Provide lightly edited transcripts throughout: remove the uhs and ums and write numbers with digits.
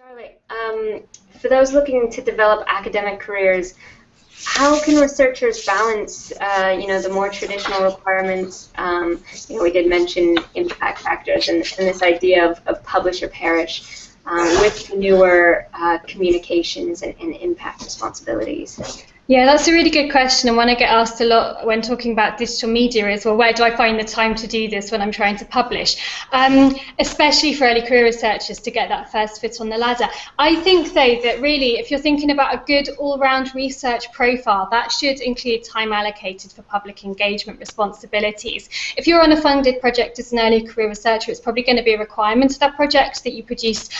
Charlotte, for those looking to develop academic careers, how can researchers balance, the more traditional requirements? We did mention impact factors and this idea of publish or perish with newer communications and impact responsibilities. Yeah, that's a really good question, and one I get asked a lot when talking about digital media is, well, where do I find the time to do this when I'm trying to publish? Especially for early career researchers to get that first foot on the ladder. I think, though, that really, if you're thinking about a good all-round research profile, that should include time allocated for public engagement responsibilities. If you're on a funded project as an early career researcher, it's probably going to be a requirement of that project that you produce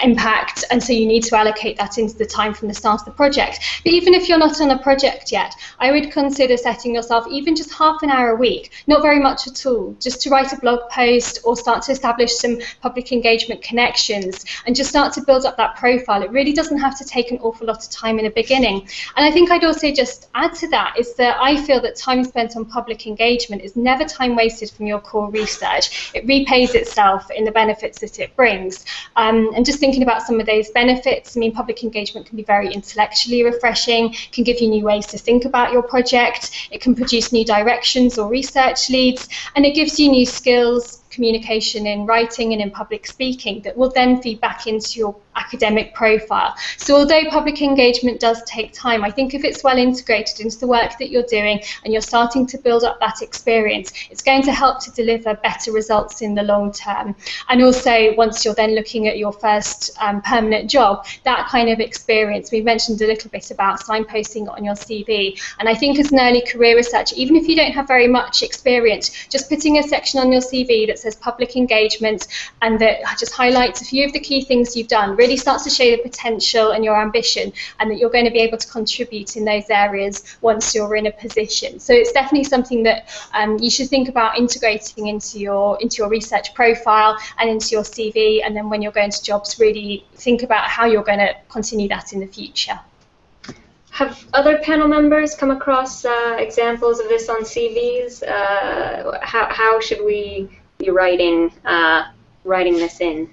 impact, and so you need to allocate that into the time from the start of the project. But even if you're not on a project yet, I would consider setting yourself even just half an hour a week, not very much at all, just to write a blog post or start to establish some public engagement connections and just start to build up that profile. It really doesn't have to take an awful lot of time in the beginning. And I think I'd also just add to that is that I feel that time spent on public engagement is never time wasted from your core research. It repays itself in the benefits that it brings. And just thinking about some of those benefits, I mean, public engagement can be very intellectually refreshing, can give you new ways to think about your project, it can produce new directions or research leads, and it gives you new skills, communication in writing and in public speaking that will then feed back into your academic profile. So although public engagement does take time, I think if it's well integrated into the work that you're doing and you're starting to build up that experience, it's going to help to deliver better results in the long term. And also, once you're then looking at your first permanent job, that kind of experience, we mentioned a little bit about signposting on your CV, and I think as an early career researcher, even if you don't have very much experience, just putting a section on your CV that says public engagement and that just highlights a few of the key things you've done really starts to show the potential and your ambition, and that you're going to be able to contribute in those areas once you're in a position. So it's definitely something that you should think about integrating into your research profile and into your CV, and then when you're going to jobs, really think about how you're going to continue that in the future. Have other panel members come across examples of this on CVs? How should we be writing this in?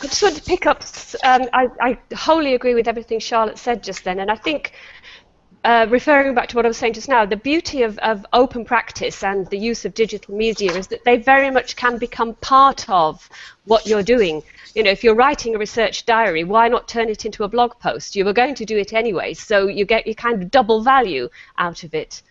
I just want to pick up, I wholly agree with everything Charlotte said just then, and I think, referring back to what I was saying just now, the beauty of open practice and the use of digital media is that they very much can become part of what you're doing. You know, if you're writing a research diary, why not turn it into a blog post? You were going to do it anyway, so you get your kind of double value out of it.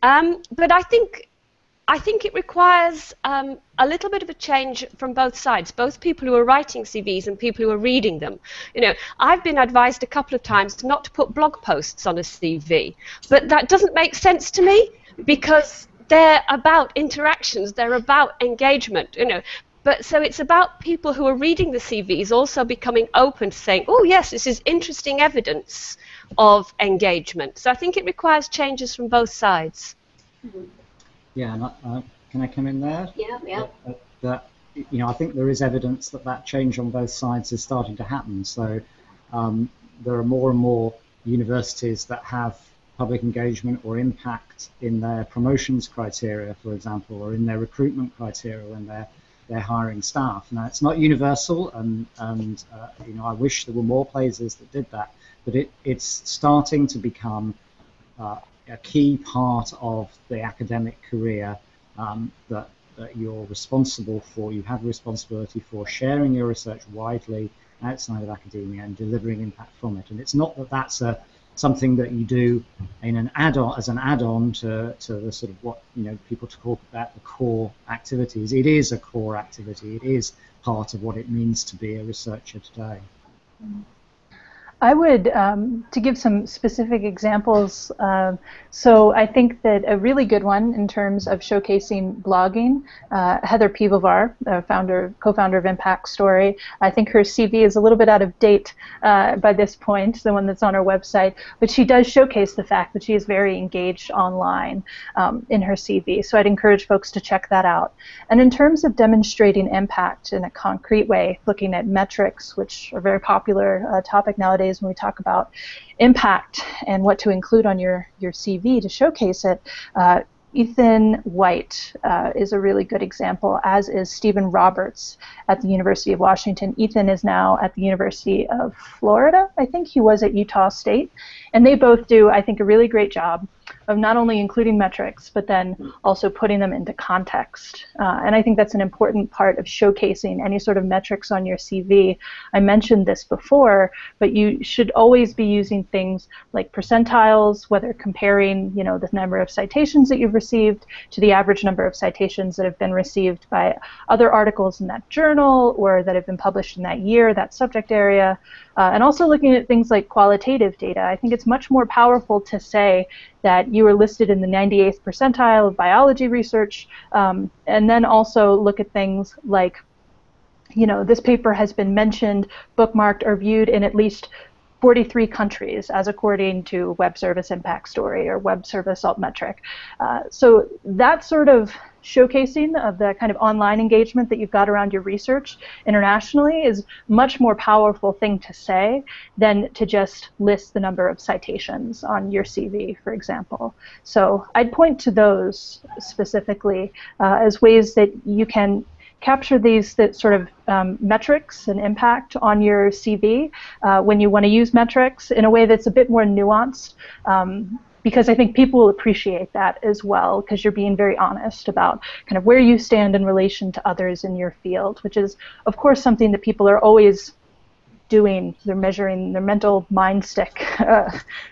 But I think it requires a little bit of a change from both sides, both people who are writing CVs and people who are reading them. You know, I've been advised a couple of times not to put blog posts on a CV, but that doesn't make sense to me because they're about interactions, they're about engagement, you know. But so it's about people who are reading the CVs also becoming open to saying, oh yes, this is interesting evidence of engagement. So I think it requires changes from both sides. Mm-hmm. Yeah, and can I come in there? Yeah. I think there is evidence that change on both sides is starting to happen. So there are more and more universities that have public engagement or impact in their promotions criteria, for example, or in their recruitment criteria when they're hiring staff. Now, it's not universal, and I wish there were more places that did that, but it's starting to become a key part of the academic career that you're responsible for. You have responsibility for sharing your research widely outside of academia and delivering impact from it. And it's not that that's something that you do in an add-on as an add-on to the sort of what people talk about the core activities. It is a core activity. It is part of what it means to be a researcher today. I would, to give some specific examples, so I think that a really good one in terms of showcasing blogging, Heather Pivovar, co-founder of Impact Story, I think her CV is a little bit out of date by this point, the one that's on her website, but she does showcase the fact that she is very engaged online in her CV, so I'd encourage folks to check that out. And in terms of demonstrating impact in a concrete way, looking at metrics, which are a very popular topic nowadays, when we talk about impact and what to include on your CV to showcase it, Ethan White is a really good example, as is Stephen Roberts at the University of Washington. Ethan is now at the University of Florida. I think he was at Utah State. And they both do, I think, a really great job of not only including metrics, but then also putting them into context. And I think that's an important part of showcasing any sort of metrics on your CV. I mentioned this before, but you should always be using things like percentiles, whether comparing, you know, the number of citations that you've received to the average number of citations that have been received by other articles in that journal or that have been published in that year, that subject area. And also looking at things like qualitative data. I think it's much more powerful to say that you were listed in the 98th percentile of biology research, and then also look at things like, you know, this paper has been mentioned, bookmarked, or viewed in at least 43 countries, as according to Web Service Impact Story or Web Service Altmetric. So that sort of showcasing of the kind of online engagement that you've got around your research internationally is much more powerful thing to say than to just list the number of citations on your CV, for example. So I'd point to those specifically as ways that you can capture these sort of metrics and impact on your CV when you want to use metrics in a way that's a bit more nuanced, because I think people will appreciate that as well, because you're being very honest about kind of where you stand in relation to others in your field, which is, of course, something that people are always doing. They're measuring their mental mind stick,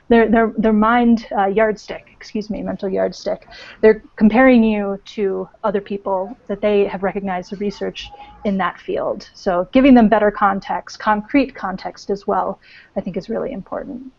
their mind yardstick, excuse me, mental yardstick. They're comparing you to other people that they have recognized the research in that field. So giving them better context, concrete context as well, I think is really important.